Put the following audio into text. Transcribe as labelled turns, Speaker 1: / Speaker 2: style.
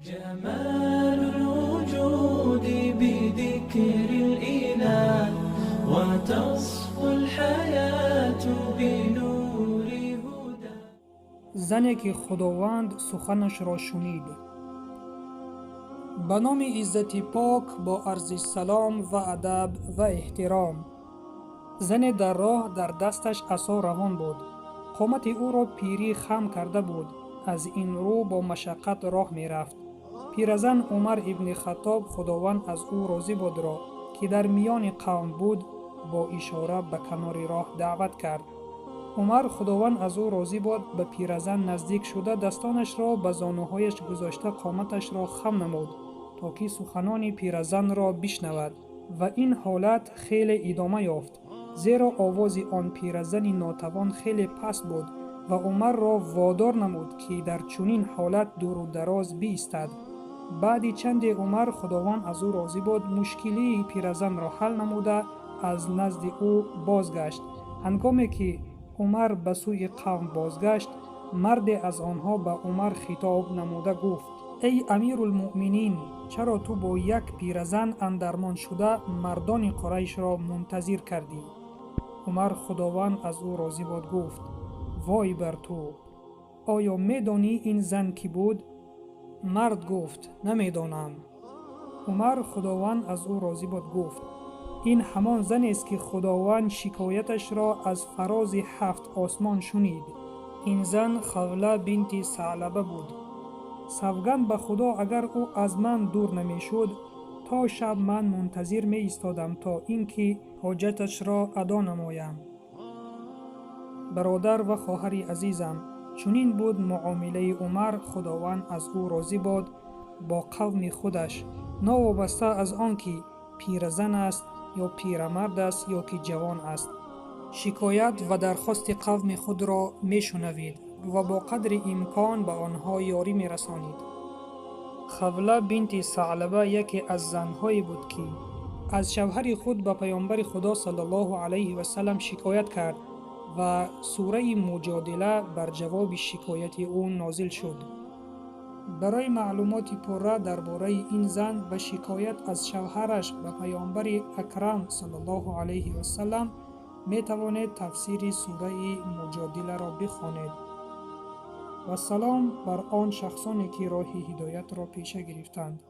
Speaker 1: جمال الوجود بذكر الإله وتصفو الحياة بنور هدى.
Speaker 2: زنی که خداوند سخنش را شنید. به نام عزت پاک با عرض سلام و ادب و احترام. زن در راه در دستش عصا روان بود. قامت او را پیری خم کرده بود. از این رو با مشقت راه می رفت. پیرزن عمر ابن خطاب خداوند از او راضی بود را که در میان قوم بود با اشاره به کنار راه دعوت کرد. عمر خداوند از او راضی بود به پیرزن نزدیک شده دستانش را به زانوهایش گذاشته قامتش را خم نمود تا که سخنان پیرزن را بشنود و این حالت خیلی ادامه یافت زیرا آواز آن پیرزن ناتوان خیلی پست بود و عمر را وادار نمود که در چنین حالت دور و دراز بایستد. بعد چند عمر خداوند از او راضی بود مشکلی پیرزن را حل نموده از نزد او بازگشت. هنگامی که عمر به سوی قوم بازگشت مرد از آنها به عمر خطاب نموده گفت: ای امیر المؤمنین، چرا تو با یک پیرزن اندرمان شده مردان قریش را منتظر کردی؟ عمر خداوند از او راضی بود گفت: وای بر تو، آیا میدانی این زن کی بود؟ مرد گفت: نمیدانم. عمر خداوند از او راضی بود گفت: این همان زن است که خداوند شکایتش را از فراز 7 آسمان شنید. این زن خوله بنت ثعلبه بود. سوگند به خدا اگر او از من دور نمی شد تا شب من منتظر می ایستادم تا اینکه حاجتش را ادا نمایم. برادر و خواهر عزیزم، چنین بود معامله عمر. خداوند از او راضی بود با قوم خودش، ناوابسته از آنکه پیرزن است یا پیرمرد است یا که جوان است. شکایت و درخواست قوم خود را می شنوید و با قدر امکان به آنها یاری می رسانید. خوله بنت ثعلبه یکی از زنهایی بود که از شوهر خود به پیامبر خدا صلی الله علیه و سلم شکایت کرد و سوره مجادله بر جواب شکایت او نازل شد. برای معلومات پوره درباره این زن و شکایت از شوهرش به پیامبر اکرم صلی الله علیه و سلم می توانید تفسیر سوره مجادله را بخوانید. و سلام بر آن شخصانی که راه هدایت را پیشه گرفتند.